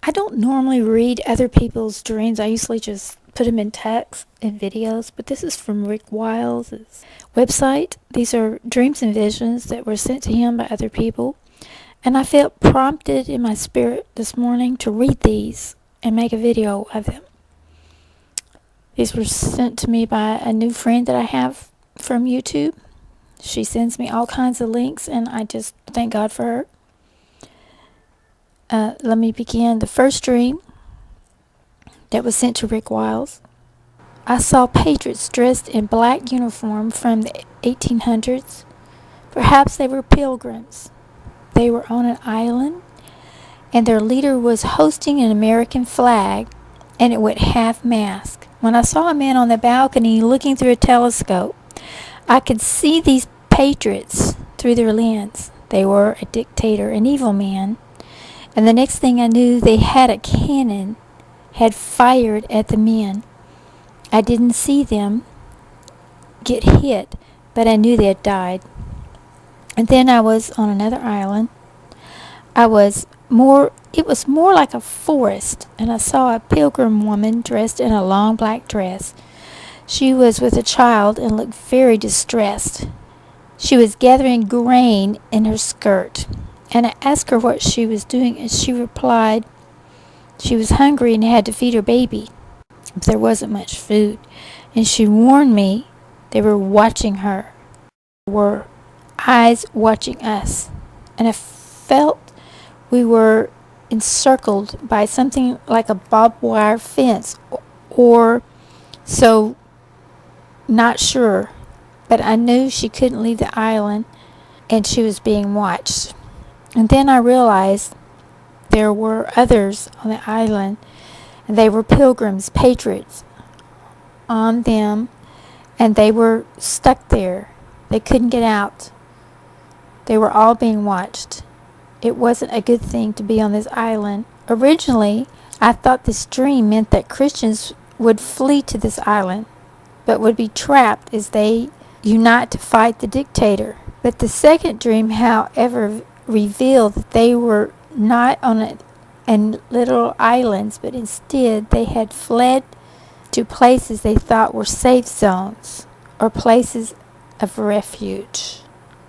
I don't normally read other people's dreams. I usually just put them in text and videos, but this is from Rick Wiles' website. These are dreams and visions that were sent to him by other people. And I felt prompted in my spirit this morning to read these and make a video of them. These were sent to me by a new friend that I have from YouTube. She sends me all kinds of links, and I just thank God for her. Let me begin. The first dream that was sent to Rick Wiles. I saw patriots dressed in black uniform from the 1800s. Perhaps they were pilgrims. They were on an island, and their leader was hosting an American flag, and it went half-mast. When I saw a man on the balcony looking through a telescope, I could see these patriots through their lens. They were a dictator, an evil man. And the next thing I knew, they had a cannon, had fired at the men. I didn't see them get hit, but I knew they had died. And then I was on another island. It was more like a forest, and I saw a pilgrim woman dressed in a long black dress. She was with a child and looked very distressed. She was gathering grain in her skirt, and I asked her what she was doing, and she replied she was hungry and had to feed her baby. There wasn't much food, and she warned me they were watching her. There were eyes watching us, and I felt we were encircled by something like a barbed wire fence, or so, not sure, but I knew she couldn't leave the island, and she was being watched. And then I realized there were others on the island, and they were pilgrims, patriots on them, and they were stuck there. They couldn't get out. They were all being watched. It wasn't a good thing to be on this island. Originally, I thought this dream meant that Christians would flee to this island, but would be trapped as they unite to fight the dictator. But the second dream, however, revealed that they were not on little islands, but instead they had fled to places they thought were safe zones or places of refuge.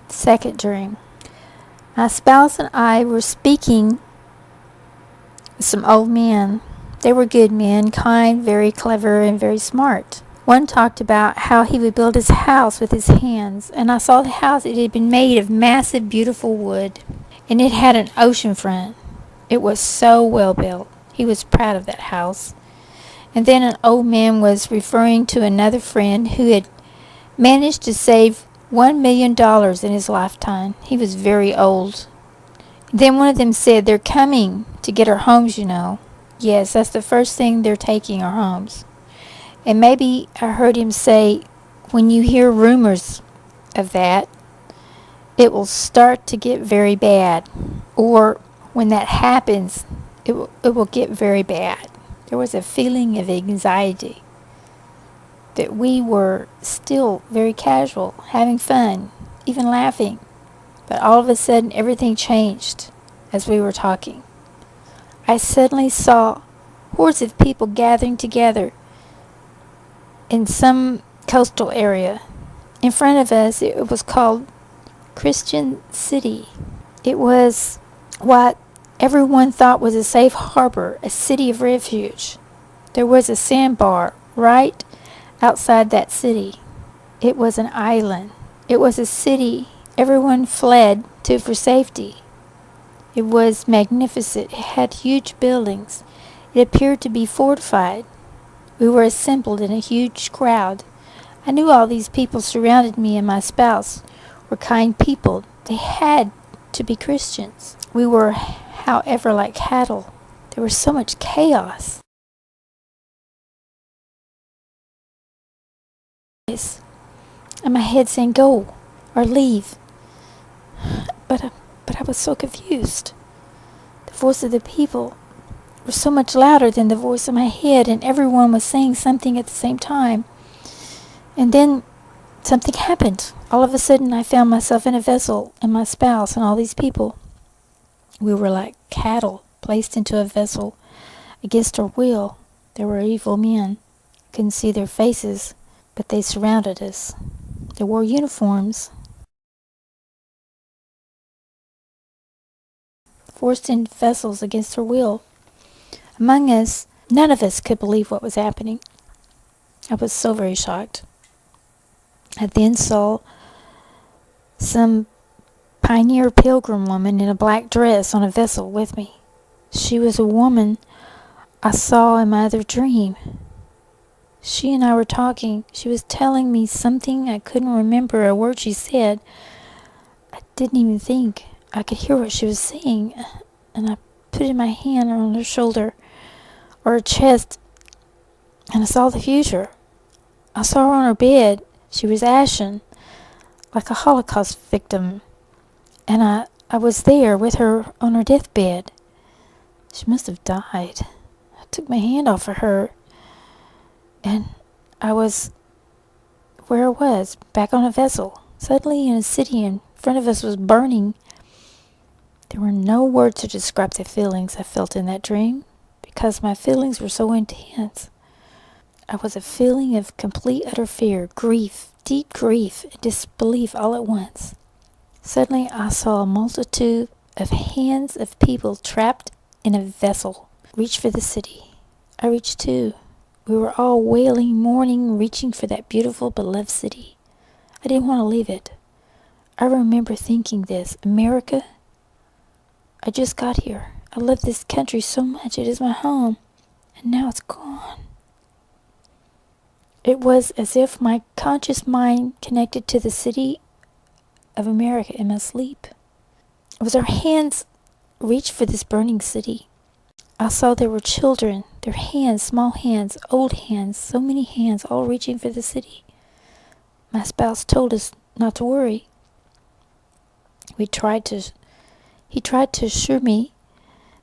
Second dream. My spouse and I were speaking with some old men. They were good men, kind, very clever, and very smart. One talked about how he would build his house with his hands, and I saw the house. It had been made of massive, beautiful wood, and it had an ocean front. It was so well built. He was proud of that house. And then an old man was referring to another friend who had managed to save $1 million in his lifetime. He was very old. Then one of them said, "They're coming to get our homes, you know." Yes, that's the first thing they're taking, our homes. And maybe I heard him say, when you hear rumors of that, it will start to get very bad. Or when that happens, it will get very bad. There was a feeling of anxiety that we were still very casual, having fun, even laughing. But all of a sudden, everything changed as we were talking. I suddenly saw hordes of people gathering together in some coastal area. In front of us, it was called Christian City. It was what everyone thought was a safe harbor, a city of refuge. There was a sandbar right outside that city. It was an island. It was a city everyone fled to for safety. It was magnificent. It had huge buildings. It appeared to be fortified. We were assembled in a huge crowd. I knew all these people surrounded me, and my spouse were kind people. They had to be Christians. We were, however, like cattle. There was so much chaos. And my head saying, "Go or leave." But I was so confused. The voice of the people was so much louder than the voice in my head, and everyone was saying something at the same time. And then something happened. All of a sudden, I found myself in a vessel, and my spouse and all these people. We were like cattle. placed into a vessel against our will. There were evil men. Couldn't see their faces, but they surrounded us. They wore uniforms, forced into vessels against our will. Among us, none of us could believe what was happening. I was so very shocked. I then saw some pioneer pilgrim woman in a black dress on a vessel with me. She was a woman I saw in my other dream. She and I were talking. She was telling me something. I couldn't remember a word she said. I didn't even think I could hear what she was saying. And I put in my hand on her shoulder or her chest, and I saw the future. I saw her on her bed. She was ashen, like a Holocaust victim. And I was there with her on her deathbed. She must have died. I took my hand off of her, and I was where I was, back on a vessel. Suddenly, in a city in front of us was burning. There were no words to describe the feelings I felt in that dream, because my feelings were so intense. I was a feeling of complete utter fear, grief, deep grief, and disbelief all at once. Suddenly I saw a multitude of hands of people trapped in a vessel reach for the city. I reached too. We were all wailing, mourning, reaching for that beautiful, beloved city. I didn't want to leave it. I remember thinking this, America, I just got here. I love this country so much. It is my home. And now it's gone. It was as if my conscious mind connected to the city of America in my sleep. It was our hands reached for this burning city. I saw there were children, their hands, small hands, old hands, so many hands, all reaching for the city. My spouse told us not to worry. He tried to assure me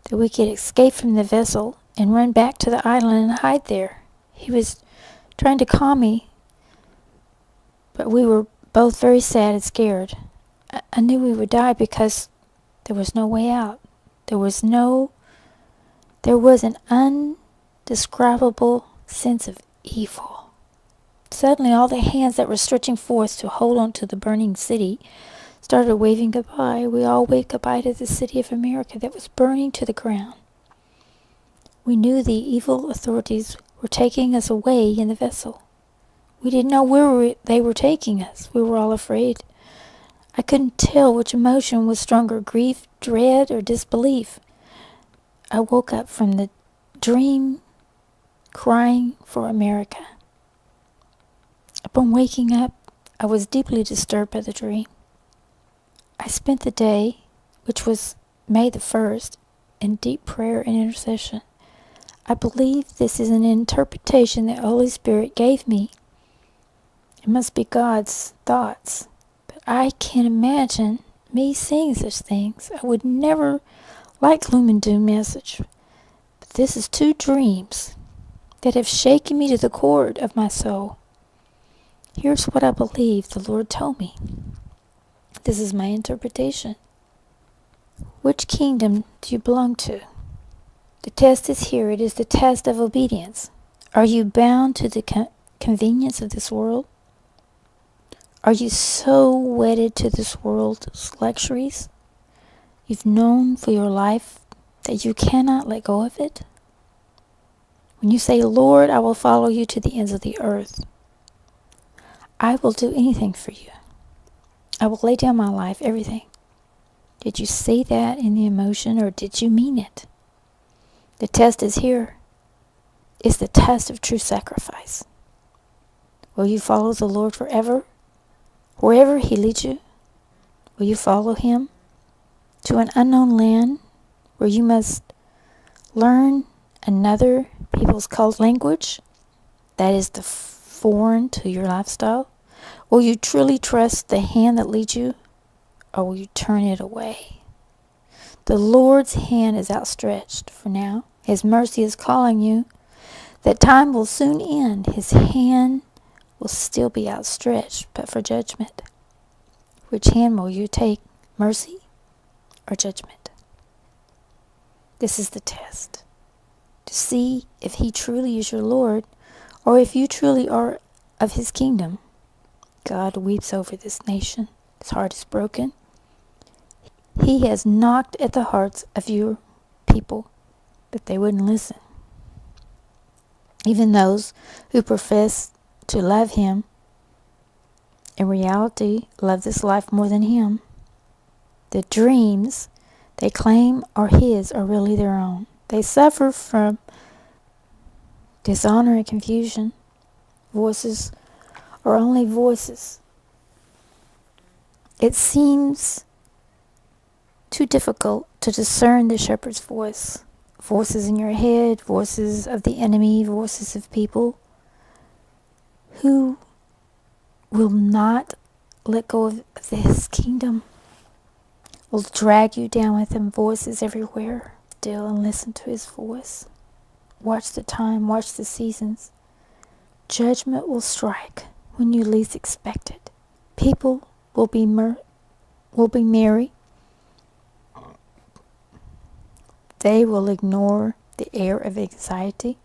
that we could escape from the vessel and run back to the island and hide there. He was trying to calm me, but we were both very sad and scared. I knew we would die because there was no way out. There was an indescribable sense of evil. Suddenly, all the hands that were stretching forth to hold on to the burning city started waving goodbye. We all waved goodbye to the city of America that was burning to the ground. We knew the evil authorities were taking us away in the vessel. We didn't know where they were taking us. We were all afraid. I couldn't tell which emotion was stronger, grief, dread, or disbelief. I woke up from the dream crying for America. Upon waking up, I was deeply disturbed by the dream. I spent the day, which was May the 1st, in deep prayer and intercession. I believe this is an interpretation the Holy Spirit gave me. It must be God's thoughts. But I can't imagine me saying such things. I would never like gloom and doom message. But this is two dreams that have shaken me to the core of my soul. Here's what I believe the Lord told me. This is my interpretation. Which kingdom do you belong to? The test is here. It is the test of obedience. Are you bound to the convenience of this world? Are you so wedded to this world's luxuries you've known for your life that you cannot let go of it? When you say, Lord, I will follow you to the ends of the earth, I will do anything for you. I will lay down my life, everything. Did you say that in the emotion, or did you mean it? The test is here. It's the test of true sacrifice. Will you follow the Lord forever? Wherever He leads you, will you follow Him to an unknown land where you must learn another people's cult language that is foreign to your lifestyle? Will you truly trust the hand that leads you, or will you turn it away? The Lord's hand is outstretched for now. His mercy is calling you. That time will soon end. His hand will still be outstretched, but for judgment. Which hand will you take, mercy or judgment? This is the test, to see if he truly is your Lord, or if you truly are of his kingdom. God weeps over this nation. His heart is broken. He has knocked at the hearts of your people, but they wouldn't listen. Even those who profess to love him, in reality, love this life more than him. The dreams they claim are his are really their own. They suffer from dishonor and confusion. Voices are only voices. It seems too difficult to discern the shepherd's voice. Voices in your head, voices of the enemy, voices of people who will not let go of this kingdom, will drag you down with them. Voices everywhere. Still and listen to his voice. Watch the time, watch the seasons. Judgment will strike when you least expect it. People will be merry. They will ignore the air of anxiety.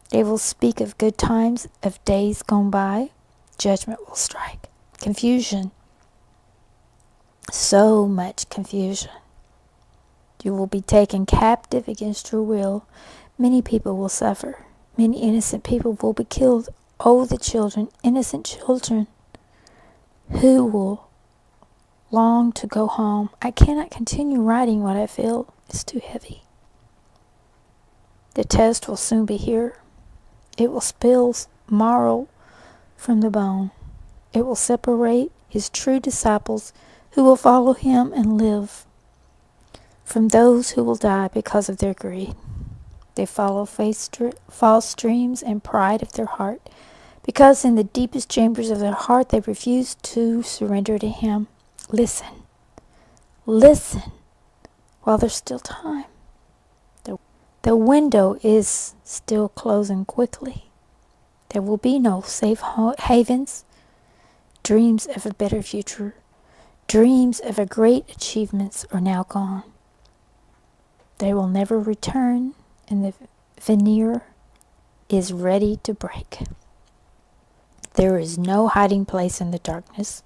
They will speak of good times, of days gone by. Judgment will strike. Confusion. So much confusion. You will be taken captive against your will. Many people will suffer. Many innocent people will be killed. Oh, the children, innocent children, who will long to go home. I cannot continue writing what I feel is too heavy. The test will soon be here. It will spill marrow from the bone. It will separate his true disciples who will follow him and live from those who will die because of their greed. They follow false dreams and pride of their heart, because in the deepest chambers of their heart they refuse to surrender to him. Listen. Listen while there's still time. The window is still closing quickly. There will be no safe havens. Dreams of a better future, dreams of a great achievements are now gone. They will never return, and the veneer is ready to break. There is no hiding place in the darkness.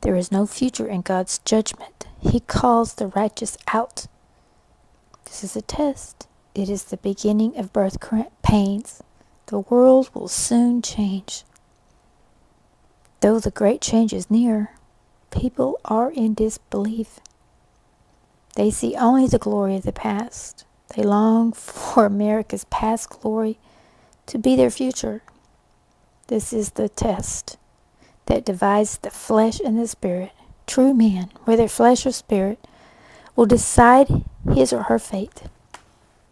There is no future in God's judgment. He calls the righteous out. This is a test. It is the beginning of birth pains. The world will soon change. Though the great change is near, people are in disbelief. They see only the glory of the past. They long for America's past glory to be their future. This is the test that divides the flesh and the spirit. True man, whether flesh or spirit, will decide his or her fate.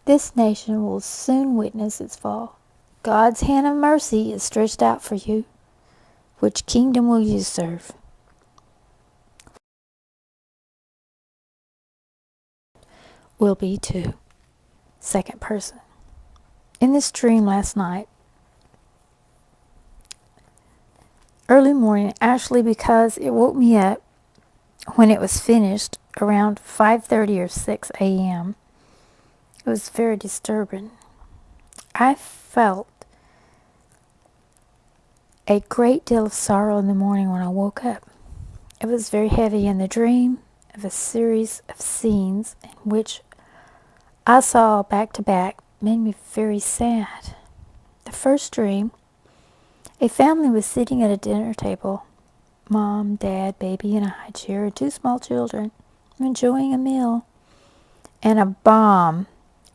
This nation will soon witness its fall. God's hand of mercy is stretched out for you. Which kingdom will you serve? Will be to second person. In this dream last night, early morning, actually, because it woke me up when it was finished around 5:30 or 6 a.m. It was very disturbing. I felt a great deal of sorrow in the morning when I woke up. It was very heavy in the dream of a series of scenes in which I saw back to back made me very sad. The first dream, a family was sitting at a dinner table. Mom, Dad, baby, and a high chair, and two small children enjoying a meal. And a bomb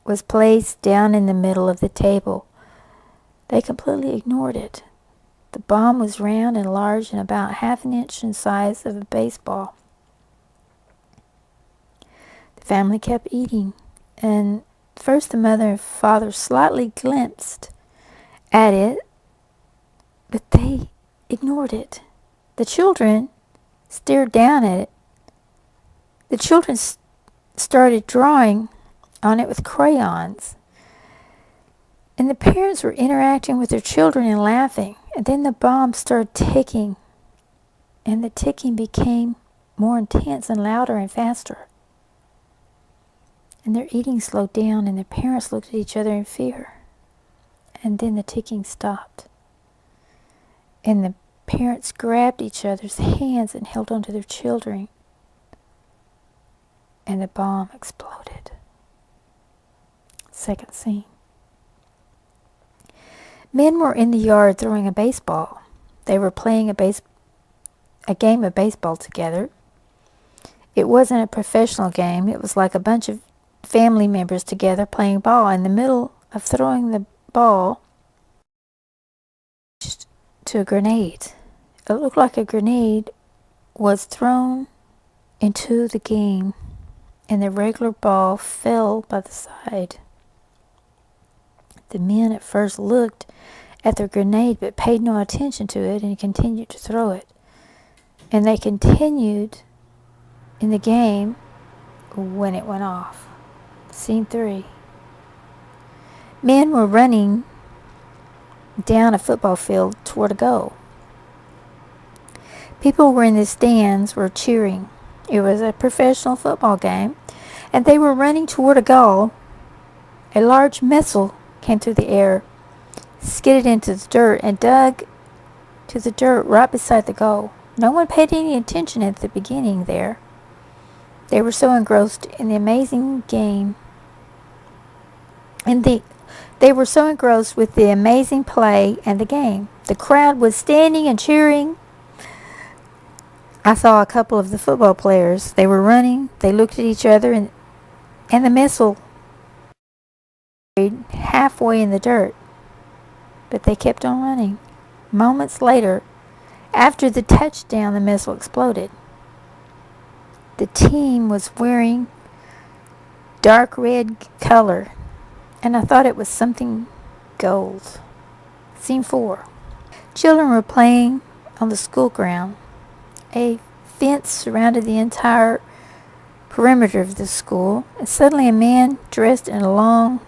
was placed down in the middle of the table. They completely ignored it. The bomb was round and large and about half an inch in size of a baseball. The family kept eating, and first the mother and father slightly glimpsed at it, but they ignored it. The children stared down at it. The children started drawing on it with crayons. And the parents were interacting with their children and laughing. And then the bomb started ticking. And the ticking became more intense and louder and faster. and their eating slowed down, and their parents looked at each other in fear. And then the ticking stopped, and the parents grabbed each other's hands and held onto their children, and the bomb exploded. Second scene. Men were in the yard throwing a baseball. They were playing a game of baseball together. It wasn't a professional game. It was like a bunch of family members together playing ball. In the middle of throwing the ball to a grenade. It looked like a grenade was thrown into the game, and the regular ball fell by the side. The men at first looked at the grenade but paid no attention to it and continued to throw it. And they continued in the game when it went off. Scene 3. Men were running down a football field toward a goal. People were in the stands were cheering. It was a professional football game, and they were running toward a goal. A large missile came through the air, skidded into the dirt, and dug to the dirt right beside the goal. No one paid any attention at the beginning there. They were so engrossed in the amazing game, and they were so engrossed with the amazing play and the game. The crowd was standing and cheering. I saw a couple of the football players. They were running. They looked at each other, and the missile halfway in the dirt. But they kept on running. Moments later, after the touchdown, the missile exploded. The team was wearing dark red color, and I thought it was something gold. Scene 4. Children were playing on the school ground. A fence surrounded the entire perimeter of the school, and suddenly a man dressed in long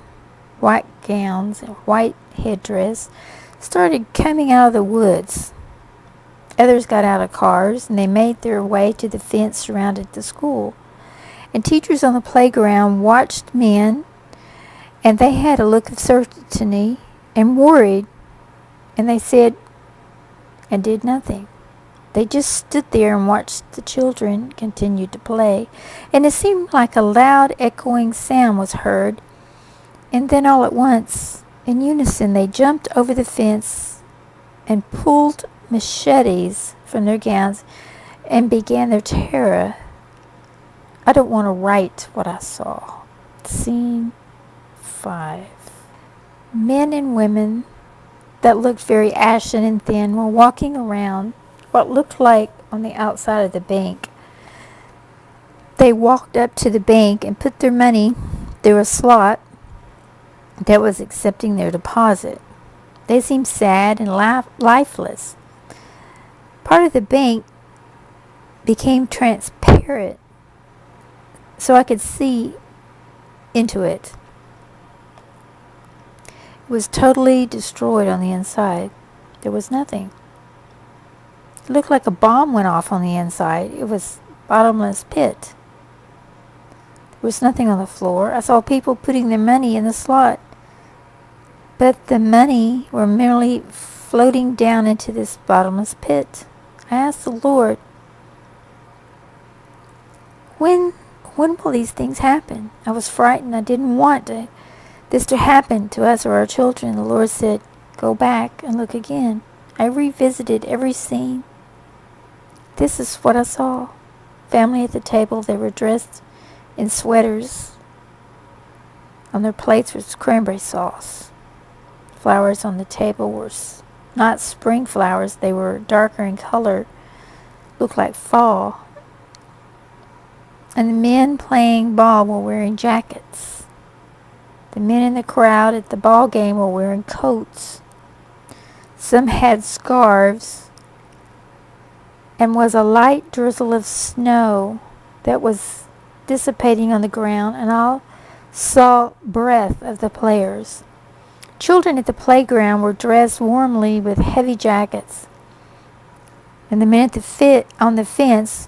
white gowns and white headdress started coming out of the woods. Others got out of cars, and they made their way to the fence surrounding the school. And teachers on the playground watched men, and they had a look of certainty and worried, and they said and did nothing. They just stood there and watched the children continue to play, and it seemed like a loud echoing sound was heard, and then all at once, in unison, they jumped over the fence and pulled machetes from their gowns and began their terror. I don't want to write what I saw. Scene 5. Men and women that looked very ashen and thin were walking around what looked like on the outside of the bank. They walked up to the bank and put their money through a slot that was accepting their deposit. They seemed sad and lifeless. Part of the bank became transparent, so I could see into it. It was totally destroyed on the inside. There was nothing. It looked like a bomb went off on the inside. It was a bottomless pit. There was nothing on the floor. I saw people putting their money in the slot, but the money were merely floating down into this bottomless pit. I asked the Lord, when will these things happen? I was frightened. I didn't want this to happen to us or our children. The Lord said, go back and look again. I revisited every scene. This is what I saw. Family at the table. They were dressed in sweaters. On their plates was cranberry sauce. Flowers on the table were not spring flowers. They were darker in color. Looked like fall. And the men playing ball were wearing jackets. The men in the crowd at the ball game were wearing coats. Some had scarves, and was a light drizzle of snow that was dissipating on the ground, and I saw breath of the players. Children at the playground were dressed warmly with heavy jackets, and the men at on the fence,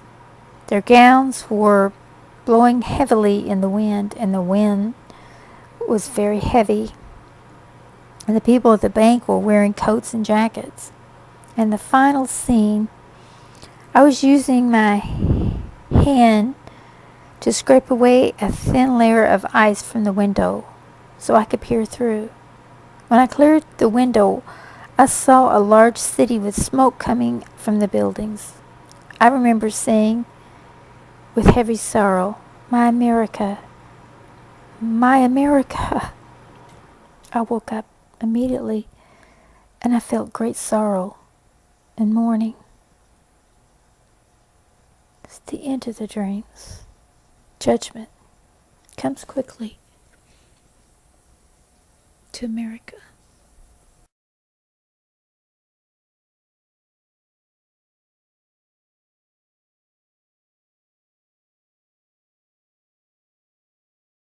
their gowns were blowing heavily in the wind, and the wind was very heavy. And the people at the bank were wearing coats and jackets. And the final scene, I was using my hand to scrape away a thin layer of ice from the window so I could peer through. When I cleared the window, I saw a large city with smoke coming from the buildings. I remember saying with heavy sorrow, "My America, my America." I woke up immediately and I felt great sorrow and mourning. It's the end of the dreams. Judgment comes quickly to America.